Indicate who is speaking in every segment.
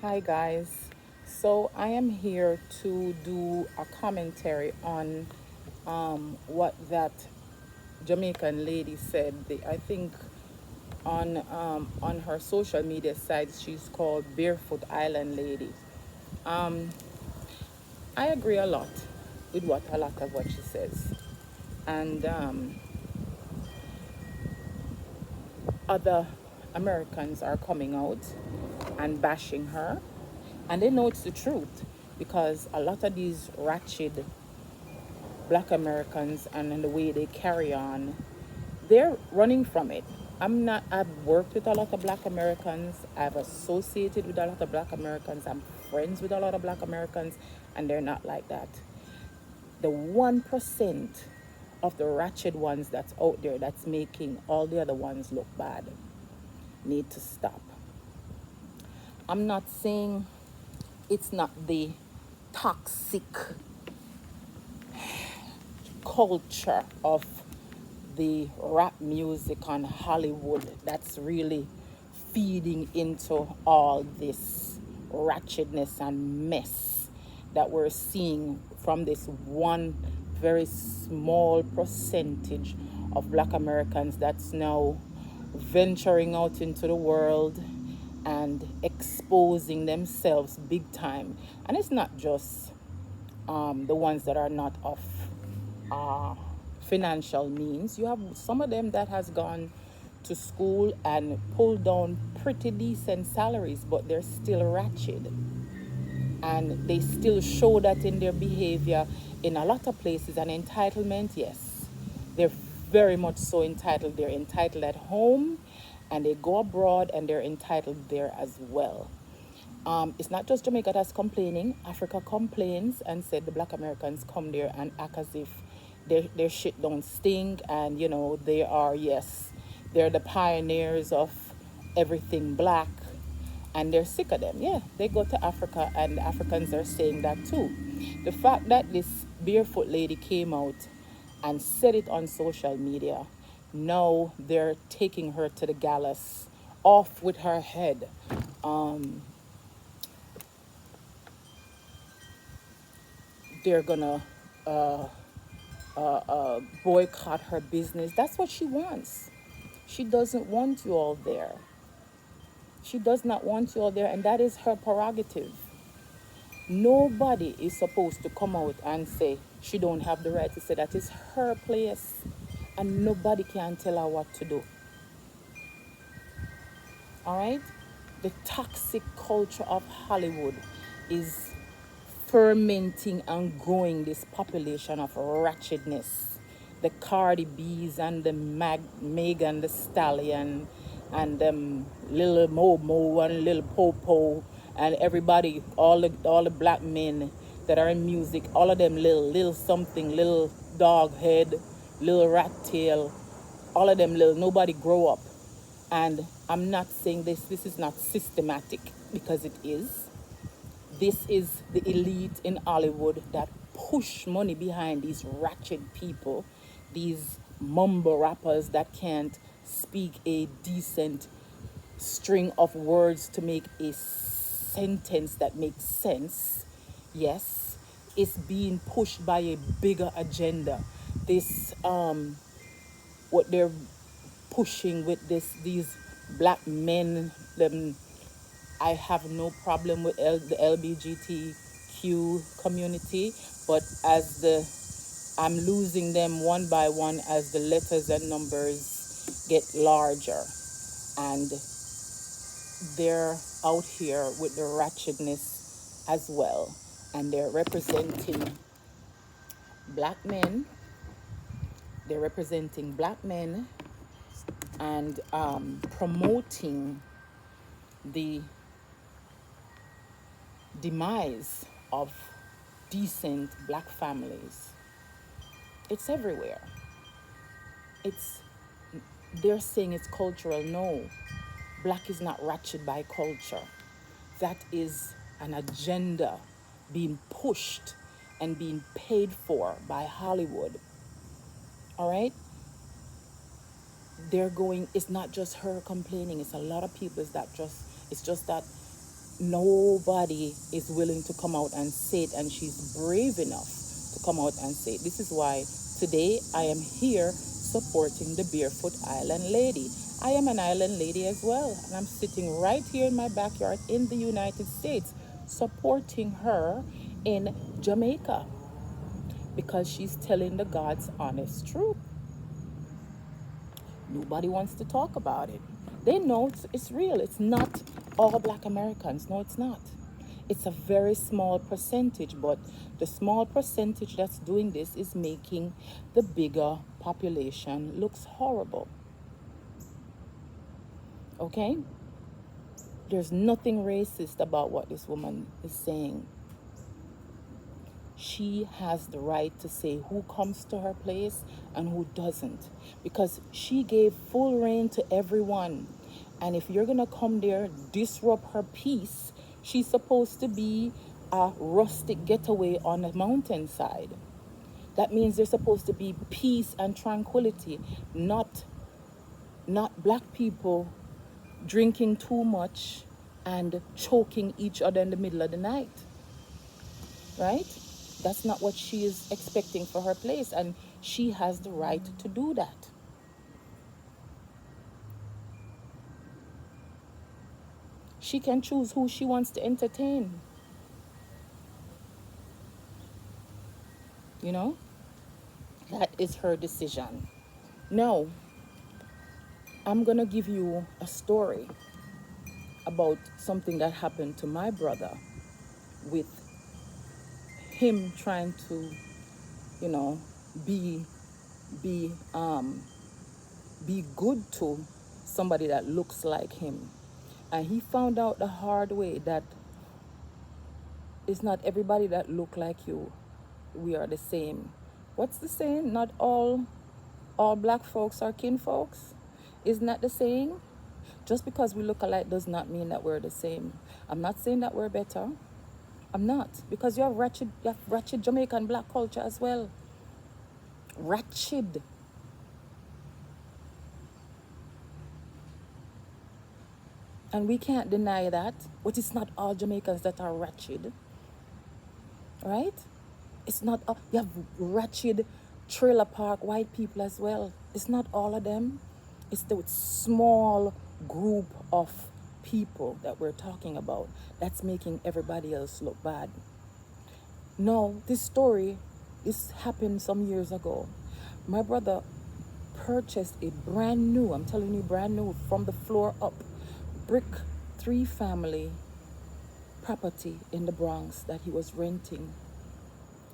Speaker 1: Hi, guys. So, I am here to do a commentary on what that Jamaican lady said. I think on her social media sites, she's called Barefoot Island Lady. Um, I agree a lot with what a lot of what she says, and other Americans are coming out and bashing her, and they know it's the truth because a lot of these ratchet black Americans and in the way they carry on, they're running from it. I've worked with a lot of black Americans, I've associated with a lot of black Americans, I'm friends with a lot of black Americans, and they're not like that. The 1% of the ratchet ones that's out there that's making all the other ones look bad need to stop. I'm not saying it's not the toxic culture of the rap music on Hollywood that's really feeding into all this ratchetness and mess that we're seeing from this one very small percentage of black Americans that's now venturing out into the world and exposing themselves big time. And it's not just the ones that are not of uh, financial means. You have some of them that has gone to school and pulled down pretty decent salaries, but they're still ratchet, and they still show that in their behavior in a lot of places. And entitlement, yes, they're very much so entitled. They're entitled at home, and they go abroad and they're entitled there as well. It's not just Jamaica that's complaining. Africa complains and said the black Americans come there and act as if their shit don't stink, and they are, yes, they're the pioneers of everything black, and they're sick of them. Yeah, they go to Africa and Africans are saying that too. The fact that this barefoot lady came out and said it on social media, now they're taking her to the gallows, off with her head. They're gonna boycott her business. That's what she wants. She doesn't want you all there. She does not want you all there, and that is her prerogative. Nobody is supposed to come out and say she don't have the right to say that. Is her place, and nobody can tell her what to do. All right? The toxic culture of Hollywood is fermenting and growing this population of ratchetness. The Cardi B's and the Megan the Stallion and little Momo and little Popo and everybody, all the black men that are in music, all of them little something, little dog head, little rat tail, all of them little, nobody grow up. And I'm not saying this is not systematic, because it is. This is the elite in Hollywood that push money behind these ratchet people, these mumble rappers that can't speak a decent string of words to make a sentence that makes sense. Yes, it's being pushed by a bigger agenda. This what they're pushing with these black men, them. I have no problem with the LGBTQ community, but as the I'm losing them one by one as the letters and numbers get larger, and they're out here with the ratchetness as well, and they're representing black men. They're representing black men and promoting the demise of decent black families. It's everywhere. It's they're saying it's cultural. No, black is not ratchet by culture. That is an agenda being pushed and being paid for by Hollywood. All right? They're going, it's not just her complaining, it's a lot of people. It's just that nobody is willing to come out and say it, and she's brave enough to come out and say it. This is why today I am here supporting the Barefoot Island Lady. I am an island lady as well, and I'm sitting right here in my backyard in the United States supporting her in Jamaica because she's telling the God's honest truth. Nobody wants to talk about it. They know it's real. It's not all Black Americans. No, it's not. It's a very small percentage, but the small percentage that's doing this is making the bigger population looks horrible. Okay? There's nothing racist about what this woman is saying. She has the right to say who comes to her place and who doesn't, because she gave full reign to everyone. And if you're gonna come there, disrupt her peace, she's supposed to be a rustic getaway on a mountainside. That means there's supposed to be peace and tranquility, not black people drinking too much and choking each other in the middle of the night. Right? That's not what she is expecting for her place, and she has the right to do that. She can choose who she wants to entertain. You know? That is her decision. Now, I'm going to give you a story about something that happened to my brother with him trying to, you know, be be um be good to somebody that looks like him. And he found out the hard way that it's not everybody that look like you. We are the same. What's the saying? Not all black folks are kin folks. Isn't that the saying? Just because we look alike does not mean that we're the same. I'm not saying that we're better. I'm not. Because you have ratchet Jamaican black culture as well. Ratchet. And we can't deny that. But it's not all Jamaicans that are ratchet. Right? It's not all, you have ratchet trailer park white people as well. It's not all of them. It's the small group of people that we're talking about that's making everybody else look bad. No, this happened some years ago. My brother purchased a brand new, I'm telling you, brand new, from the floor up, brick 3 family property in the Bronx that he was renting.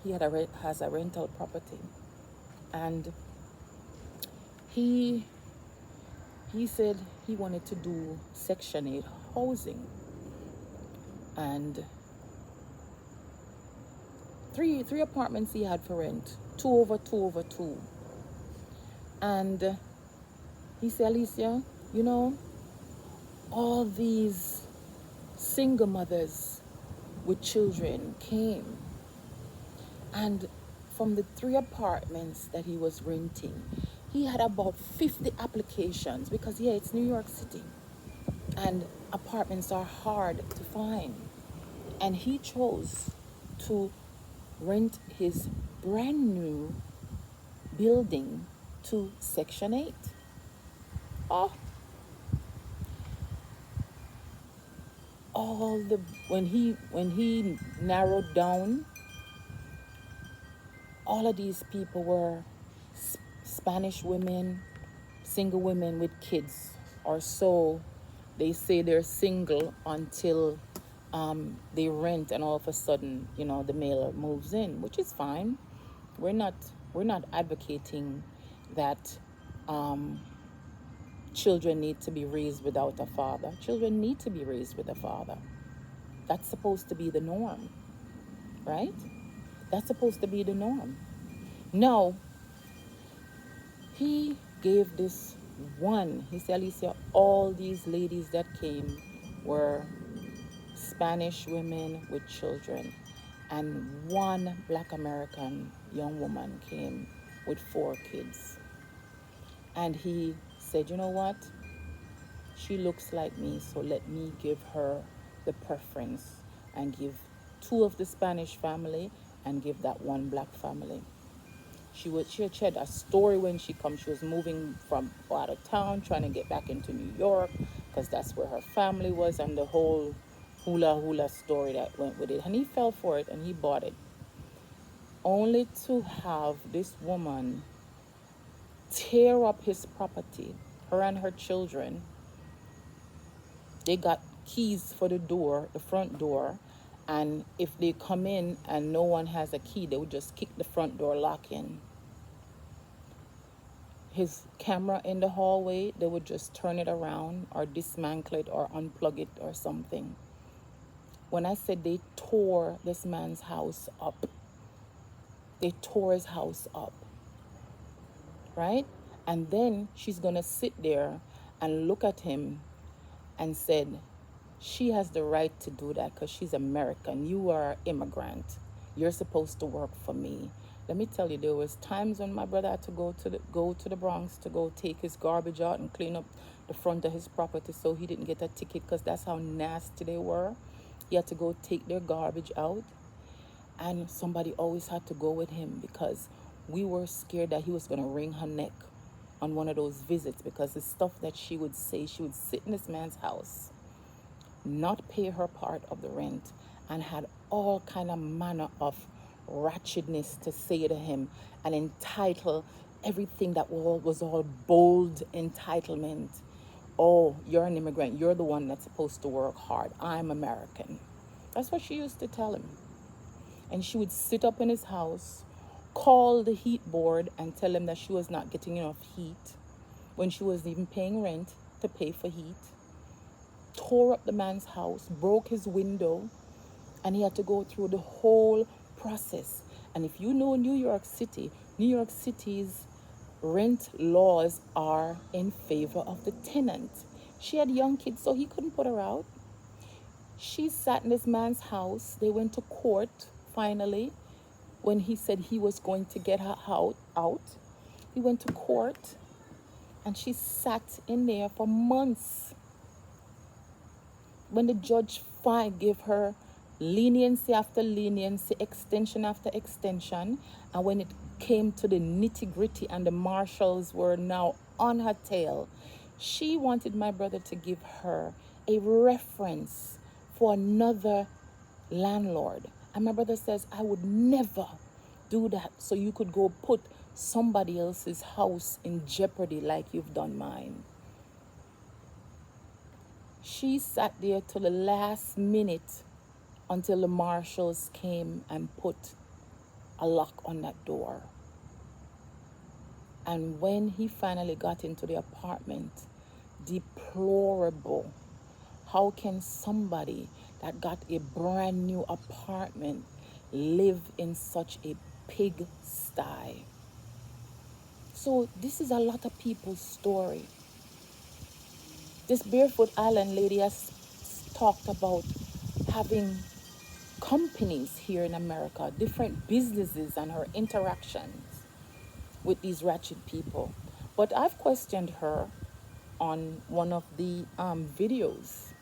Speaker 1: He has a rental property, and he he said he wanted to do Section 8 housing, and three apartments he had for rent, 2 over 2 over 2. And he said, Alicia, you know, all these single mothers with children came, and from the 3 apartments that he was renting, he had about 50 applications, because yeah, it's New York City and apartments are hard to find. And he chose to rent his brand new building to Section 8. Oh, all the when he narrowed down, all of these people were Spanish women, single women with kids, or so they say. They're single until they rent, and all of a sudden, you know, the male moves in, which is fine. We're not we're not advocating that children need to be raised without a father. Children need to be raised with a father. That's supposed to be the norm, right? That's supposed to be the norm. No, he gave this one. He said, Alicia, all these ladies that came were Spanish women with children, and one Black American young woman came with 4 kids. And he said, you know what? She looks like me, so let me give her the preference and give two of the Spanish family and give that one black family. She had a story when she come. She was moving from out of town, trying to get back into New York, because that's where her family was, and the whole hula hula story that went with it. And he fell for it, and he bought it, only to have this woman tear up his property. Her and her children, they got keys for the door, the front door, and if they come in and no one has a key, they would just kick the front door lock in. His camera in the hallway, they would just turn it around or dismantle it or unplug it or something. When I said they tore this man's house up, they tore his house up, right? And then she's gonna sit there and look at him and said, she has the right to do that because she's American. You are an immigrant. You're supposed to work for me. Let me tell you, there was times when my brother had to go to the Bronx to go take his garbage out and clean up the front of his property so he didn't get a ticket, because that's how nasty they were. He had to go take their garbage out, and somebody always had to go with him because we were scared that he was going to wring her neck on one of those visits, because the stuff that she would say, she would sit in this man's house, not pay her part of the rent, and had all kind of manner of ratchetness to say to him and entitle everything that was all bold entitlement. Oh, you're an immigrant. You're the one that's supposed to work hard. I'm American. That's what she used to tell him. And she would sit up in his house, call the heat board and tell him that she was not getting enough heat when she wasn't even paying rent to pay for heat. Tore up the man's house, broke his window, and he had to go through the whole process. And if you know New York City's rent laws are in favor of the tenant. She had young kids, so he couldn't put her out. She sat in this man's house. They went to court finally when he said he was going to get her out. He went to court, and she sat in there for months. When the judge gave her leniency after leniency, extension after extension, and when it came to the nitty-gritty and the marshals were now on her tail, she wanted my brother to give her a reference for another landlord. And my brother says, I would never do that so you could go put somebody else's house in jeopardy like you've done mine. She sat there till the last minute until the marshals came and put a lock on that door. And when he finally got into the apartment, deplorable. How can somebody that got a brand new apartment live in such a pigsty? So this is a lot of people's story. This Barefoot Island lady has talked about having companies here in America, different businesses, and her interactions with these ratchet people. But I've questioned her on one of the videos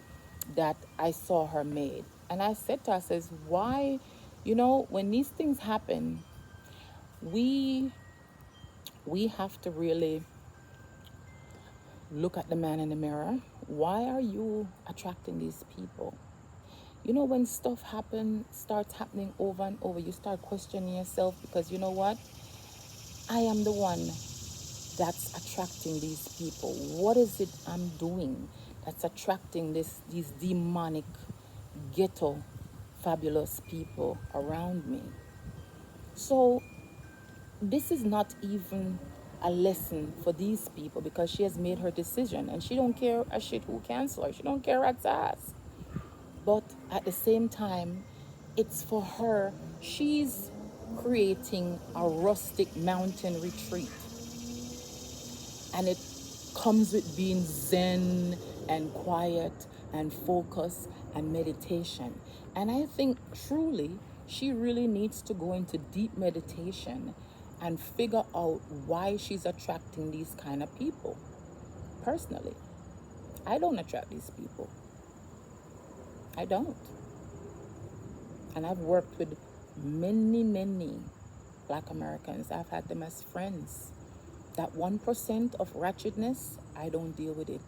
Speaker 1: that I saw her made. And I said to her, I says, why, when these things happen, we have to really look at the man in the mirror. Why are you attracting these people? When stuff starts happening over and over, you start questioning yourself, because you know what? I am the one that's attracting these people. What is it I'm doing that's attracting these demonic, ghetto, fabulous people around me? So this is not even a lesson for these people, because she has made her decision and she don't care a shit who cancel her. She don't care rat's ass. But at the same time, it's for her. She's creating a rustic mountain retreat. And it comes with being zen and quiet and focus and meditation. And I think truly she really needs to go into deep meditation and figure out why she's attracting these kind of people. Personally, I don't attract these people. I don't. And I've worked with many, many Black Americans. I've had them as friends. That 1% of ratchetness, I don't deal with it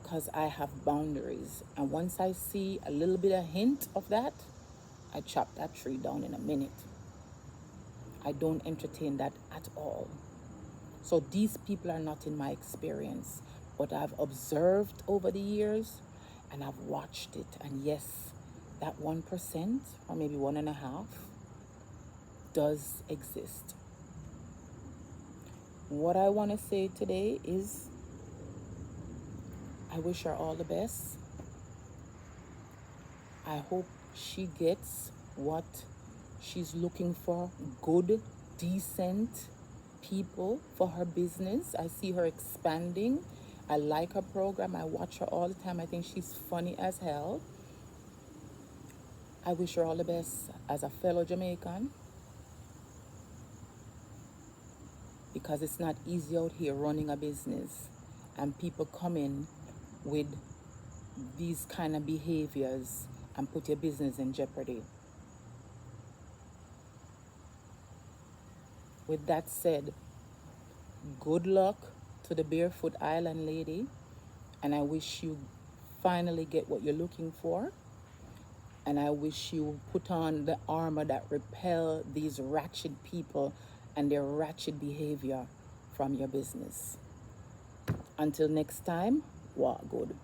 Speaker 1: because I have boundaries. And once I see a little bit of hint of that, I chop that tree down in a minute. I don't entertain that at all. So these people are not in my experience, but I've observed over the years and I've watched it. And yes, that 1% or maybe 1.5% does exist. What I want to say today is I wish her all the best. I hope she gets what she's looking for, good, decent people for her business. I see her expanding. I like her program. I watch her all the time. I think she's funny as hell. I wish her all the best as a fellow Jamaican, because it's not easy out here running a business and people come in with these kind of behaviors and put your business in jeopardy. With that said, good luck to the Barefoot Island lady, and I wish you finally get what you're looking for, and I wish you put on the armor that repel these ratchet people and their ratchet behavior from your business. Until next time, walk good.